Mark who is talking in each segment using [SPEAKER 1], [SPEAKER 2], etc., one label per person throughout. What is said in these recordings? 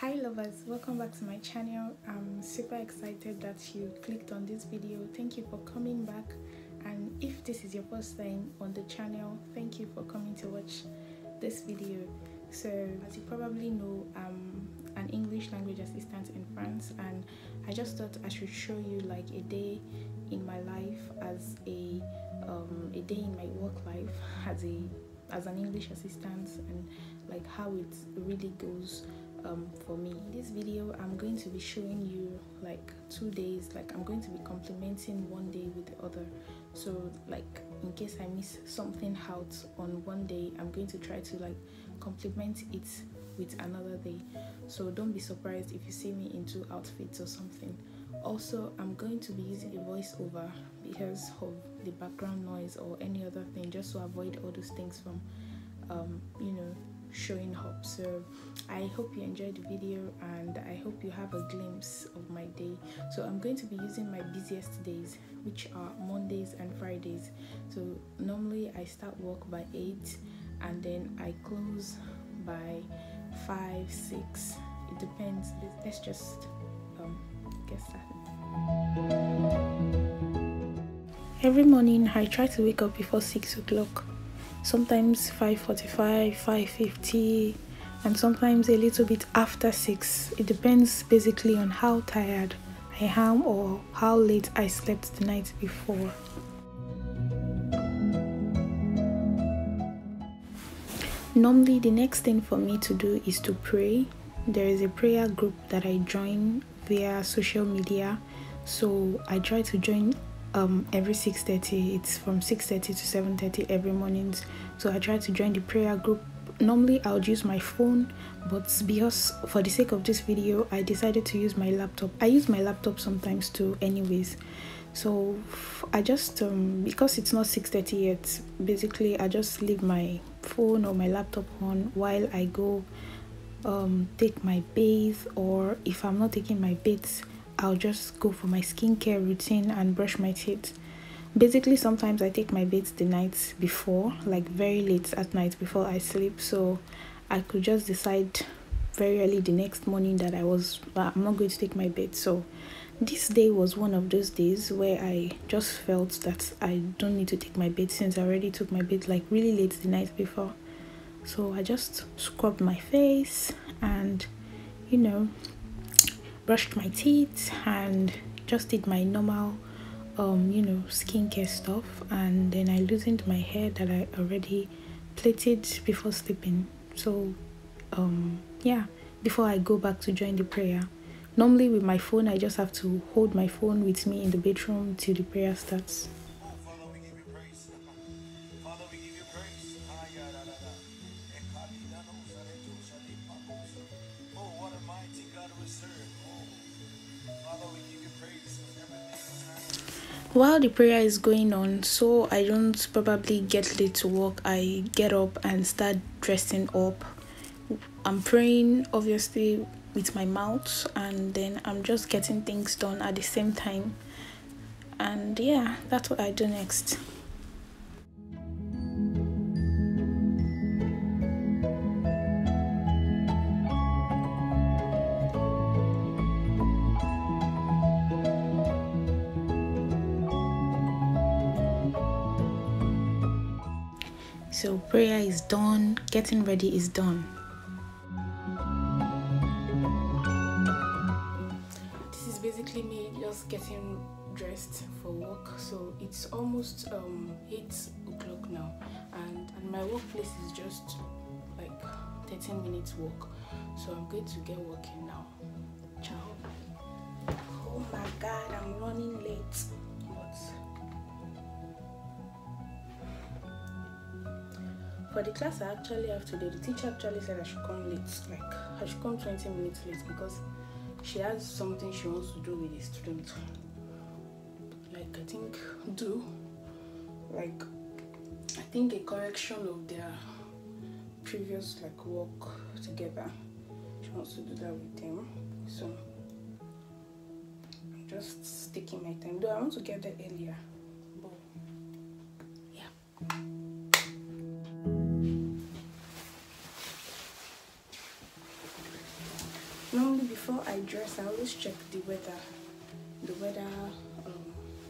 [SPEAKER 1] Hi lovers, welcome back to my channel. I'm super excited that you clicked on this video. Thank you for coming back, and if this is your first time on the channel, thank you for coming to watch this video. So as you probably know, I'm an English language assistant in France, and I just thought I should show you like a day in my life as a day in my work life as an English assistant, and like how it really goes for me. In this video, I'm going to be showing you like 2 days, like I'm going to be complementing one day with the other. So like in case I miss something out on one day, I'm going to try to like complement it with another day. So don't be surprised if you see me in 2 outfits or something. Also, I'm going to be using a voiceover because of the background noise or any other thing, just to avoid all those things from showing up. So I hope you enjoyed the video, and I hope you have a glimpse of my day. So I'm going to be using my busiest days, which are Mondays and Fridays. So normally I start work by 8 and then I close by 5, 6. It depends. Let's just get started. Every morning I try to wake up before 6 o'clock. Sometimes 5:45, 5:50, and sometimes a little bit after 6. It depends basically on how tired I am or how late I slept the night before. Normally the next thing for me to do is to pray. There is a prayer group that I join via social media, so I try to join every 6:30. It's from 6:30 to 7:30 every morning. So I try to join the prayer group. Normally I would use my phone, but because for the sake of this video I decided to use my laptop. I use my laptop sometimes too anyways. So I just because it's not 6:30 yet, basically I just leave my phone or my laptop on while I go take my bath, or if I'm not taking my baths, I'll just go for my skincare routine and brush my teeth. Basically sometimes I take my bath the night before, like very late at night before I sleep, so I could just decide very early the next morning that I'm not going to take my bath. So this day was one of those days where I just felt that I don't need to take my bath since I already took my bath like really late the night before. So I just scrubbed my face and brushed my teeth and just did my normal skincare stuff, and then I loosened my hair that I already plaited before sleeping. So before I go back to join the prayer. Normally with my phone I just have to hold my phone with me in the bedroom till the prayer starts.
[SPEAKER 2] Father, we give you praise. Father, we give you praise. Oh, what a mighty God we serve. Oh, Father, we give you praise.
[SPEAKER 1] While the prayer is going on, so I don't probably get late to work, I get up and start dressing up. I'm praying obviously with my mouth, and then I'm just getting things done at the same time. And yeah, that's what I do next. So prayer is done, getting ready is done. This is basically me just getting dressed for work. So it's almost 8 o'clock now, and my workplace is just like 13 minutes walk. So I'm going to get working now. Ciao. Oh my god, I'm running late. For the class I actually have today, the teacher actually said I should come late, like I should come 20 minutes late because she has something she wants to do with the student. Like I think a correction of their previous like work together. She wants to do that with them. So I'm just taking my time. Though I want to get there earlier. But yeah. Normally before I dress, I always check the weather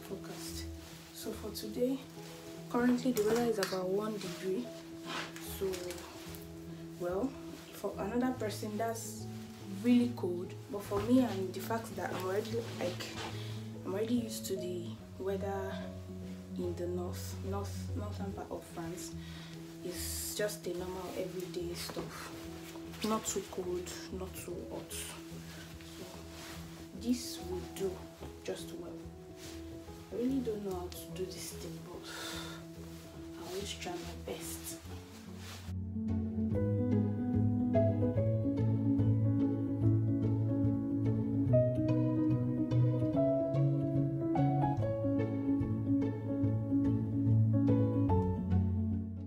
[SPEAKER 1] forecast. So for today, currently the weather is about 1 degree. So, well, for another person that's really cold, but for me, and the fact that I'm already used to the weather in the northern part of France, is just a normal everyday stuff. Not too cold, not too hot. So this will do just well. I really don't know how to do this thing, but I always try my best.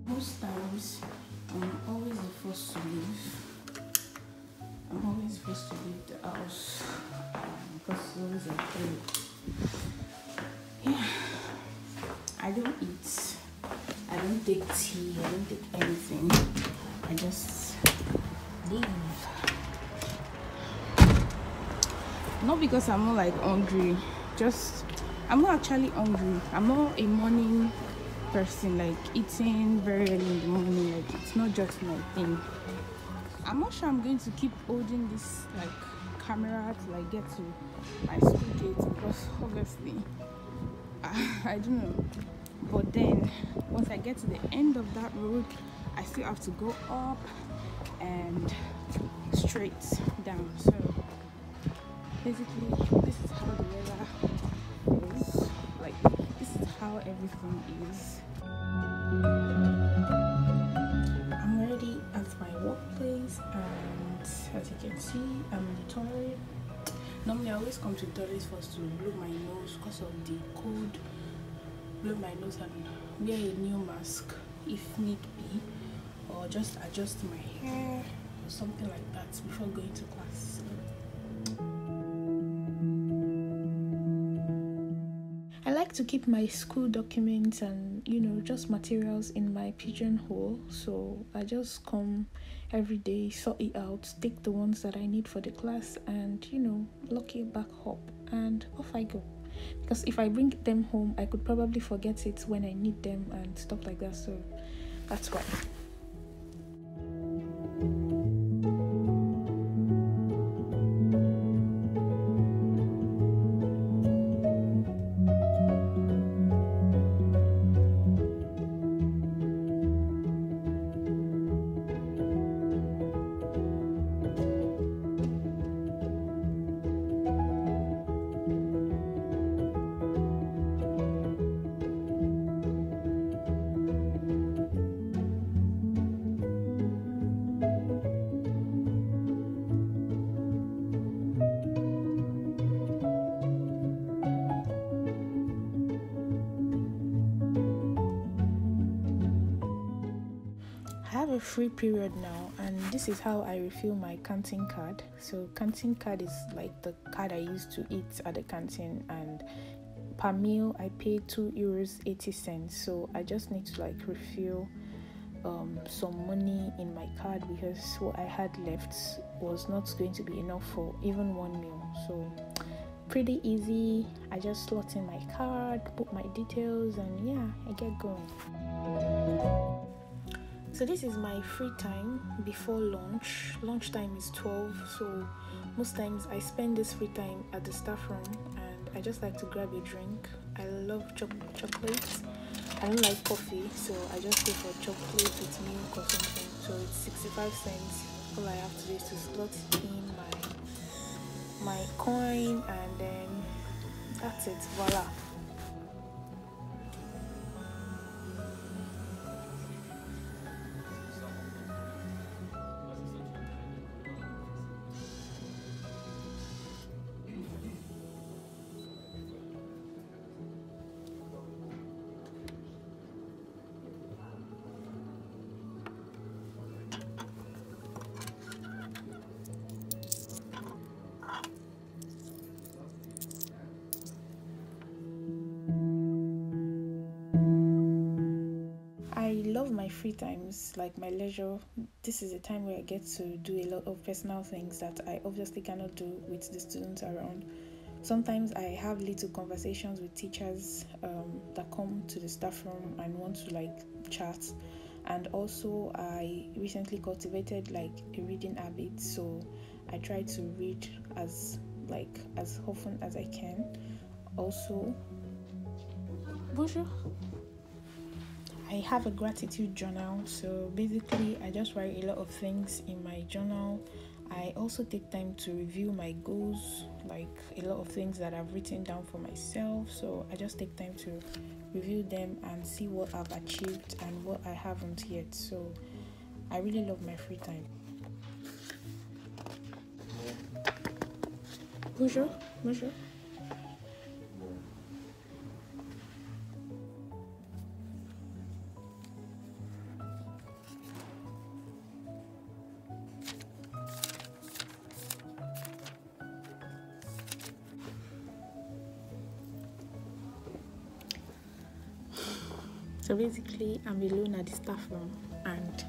[SPEAKER 1] Most times, I'm always the first to leave. I'm always supposed to leave the house because it's always a hurry. Yeah, I don't eat. I don't take tea. I don't take anything. I just leave. Not because I'm not like hungry. Just I'm not actually hungry. I'm not a morning person, like eating very early in the morning. Like it's not just my thing. I'm not sure I'm going to keep holding this like camera till I get to my school gate, because obviously I don't know. But then once I get to the end of that road, I still have to go up and straight down. So basically this is how the weather is. Like this is how everything is. I'm already at my workplace, and as you can see, I'm in the toilet. Normally I always come to the toilet first to blow my nose because of the cold. Blow my nose and wear a new mask if need be, or just adjust my hair or something like that before going to class. I like to keep my school documents and just materials in my pigeonhole, so I just come every day, sort it out, take the ones that I need for the class, and lock it back up, and off I go. Because if I bring them home, I could probably forget it when I need them and stuff like that. So that's why. A free period now, and this is how I refill my canteen card. So canteen card is like the card I use to eat at the canteen, and per meal I pay €2.80. So I just need to like refill some money in my card, because what I had left was not going to be enough for even one meal. So pretty easy. I just slot in my card, put my details, and yeah, I get going. So this is my free time before lunch. Lunchtime is 12, so most times I spend this free time at the staff room, and I just like to grab a drink. I love chocolates. I don't like coffee, so I just go for chocolate with milk or something. So it's 65 cents. All I have to do is to slot in my coin, and then that's it. Voila. free times, like my leisure, this is a time where I get to do a lot of personal things that I obviously cannot do with the students around. Sometimes I have little conversations with teachers that come to the staff room and want to like chat. And also I recently cultivated like a reading habit, so I try to read as often as I can. Also, bonjour. I have a gratitude journal, so basically I just write a lot of things in my journal. I also take time to review my goals, like a lot of things that I've written down for myself. So I just take time to review them and see what I've achieved and what I haven't yet. So I really love my free time. Bonjour, bonjour. So basically, I'm alone at the staff room, and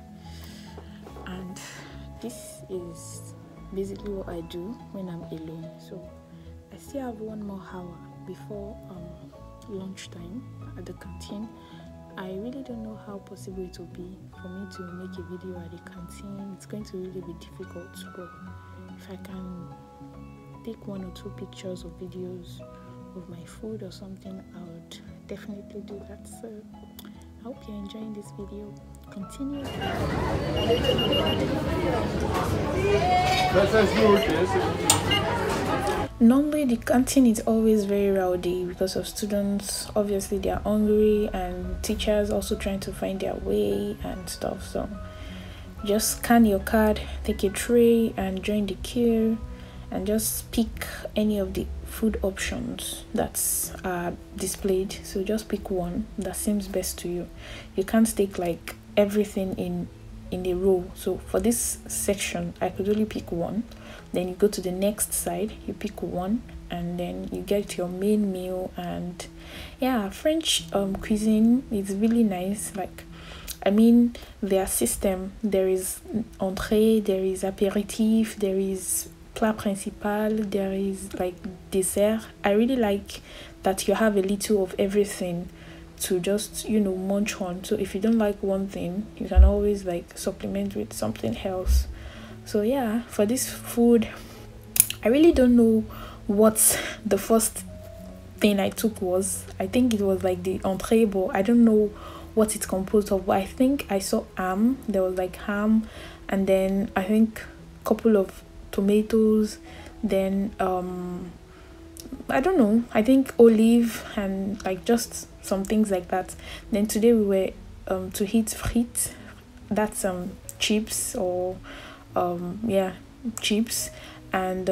[SPEAKER 1] this is basically what I do when I'm alone. So I still have 1 more hour before lunchtime at the canteen. I really don't know how possible it will be for me to make a video at the canteen. It's going to really be difficult, but if I can take 1 or 2 pictures or videos of my food or something, I would definitely do that. So I hope you're enjoying this video. Continue. Normally the canteen is always very rowdy because of students. Obviously they are hungry, and teachers also trying to find their way and stuff. So just scan your card, take a tray and join the queue, and just pick any of the food options that's displayed. So just pick one that seems best to you. You can't take like everything in a row. So for this section I could only pick one. Then you go to the next side, you pick one, and then you get your main meal. And yeah, French cuisine is really nice. Like, I mean, their system, there is entrée, there is apéritif, there is plat principal, there is like dessert. I really like that you have a little of everything to just, munch on. So if you don't like one thing, you can always like supplement with something else. So yeah, for this food, I really don't know what the first thing I took was. I think it was like the entree, but I don't know what it's composed of. But I think I saw ham. There was like ham, and then I think a couple of tomatoes, then I don't know, I think olive, and like just some things like that. Then today we were to eat frites, that's chips, or chips, and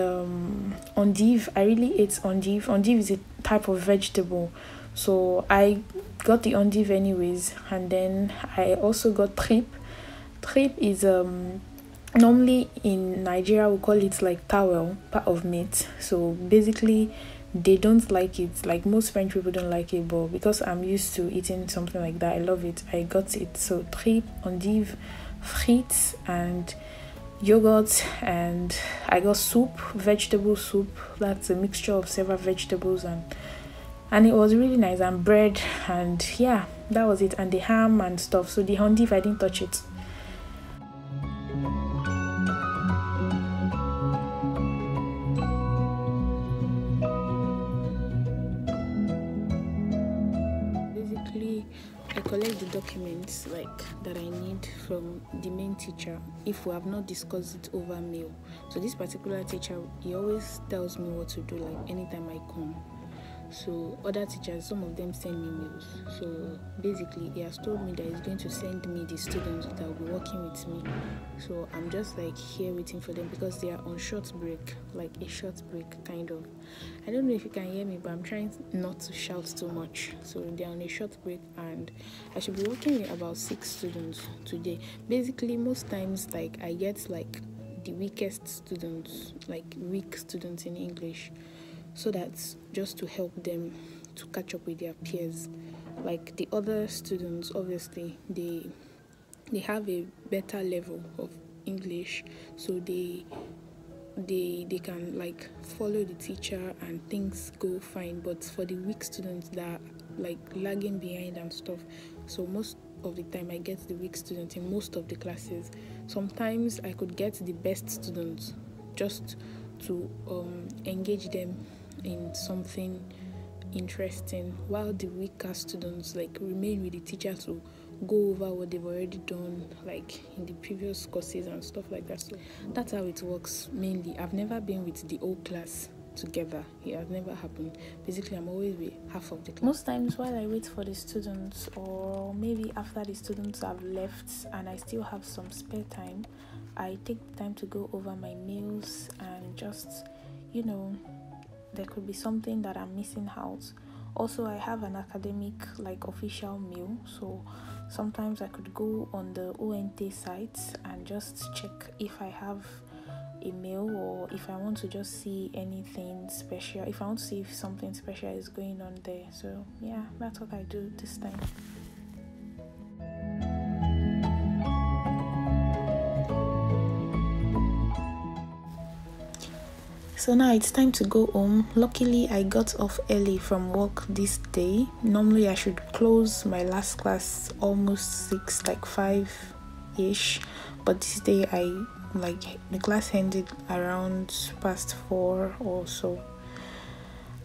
[SPEAKER 1] endive. I really ate endive. Endive is a type of vegetable, so I got the endive anyways. And then I also got tripe. Tripe is normally in Nigeria we call it like towel, part of meat. So basically they don't like it, like most French people don't like it, but because I'm used to eating something like that, I love it, I got it. So tripe, endive, frites, and yogurt, and I got soup, vegetable soup. That's a mixture of several vegetables, and it was really nice, and bread, and yeah, that was it. And the ham and stuff. So the endive, I didn't touch it. Basically, I collect the documents like that I need from the main teacher if we have not discussed it over mail. So this particular teacher, he always tells me what to do, like anytime I come. So other teachers, some of them send me mails. So basically he has told me that he's going to send me the students that will be working with me. So I'm just like here waiting for them because they are on short break, like a short break kind of. I don't know if you can hear me, but I'm trying not to shout too much. So they're on a short break, and I should be working with about 6 students today. Basically most times like I get like the weakest students, like weak students in English, so that's just to help them to catch up with their peers. Like the other students, obviously they they have a better level of English, so they can like follow the teacher and things go fine. But for the weak students that are like lagging behind and stuff, so most of the time I get the weak students in most of the classes. Sometimes I could get the best students just to engage them in something interesting, while the weaker students like remain with the teacher to go over what they've already done like in the previous courses and stuff like that. So that's how it works mainly. I've never been with the whole class together. It has never happened. Basically, I'm always with half of the class. Most times while I wait for the students, or maybe after the students have left and I still have some spare time, I take time to go over my meals and just, there could be something that I'm missing out. Also, I have an academic like official meal, so sometimes I could go on the ONT sites and just check if I have a meal, or if I want to just see anything special, if I want to see if something special is going on there. So yeah, that's what I do this time. So now it's time to go home. Luckily, I got off early from work this day. Normally, I should close my last class almost 6, like 5-ish. But this day, the class ended around past 4 or so.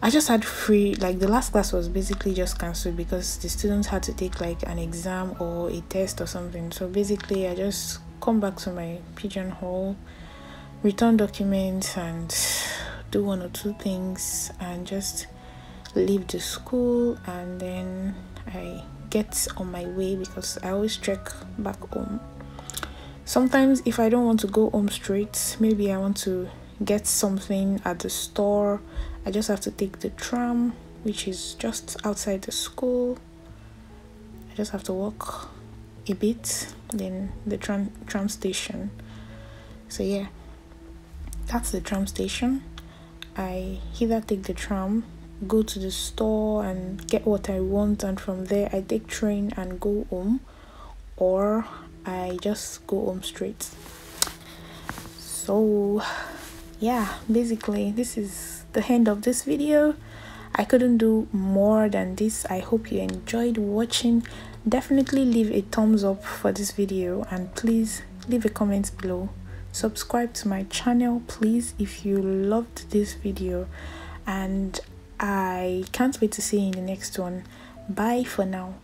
[SPEAKER 1] I just had free, like the last class was basically just cancelled because the students had to take like an exam or a test or something. So basically, I just come back to my pigeonhole, return documents and do 1 or 2 things and just leave the school, and then I get on my way because I always trek back home. Sometimes if I don't want to go home straight, maybe I want to get something at the store, I just have to take the tram, which is just outside the school. I just have to walk a bit, then the tram station. So yeah, that's the tram station. I either take the tram, go to the store and get what I want, and from there I take train and go home, or I just go home straight. So yeah, basically this is the end of this video. I couldn't do more than this. I hope you enjoyed watching. Definitely leave a thumbs up for this video, and please leave a comment below. Subscribe to my channel please if you loved this video, and I can't wait to see you in the next one. Bye for now.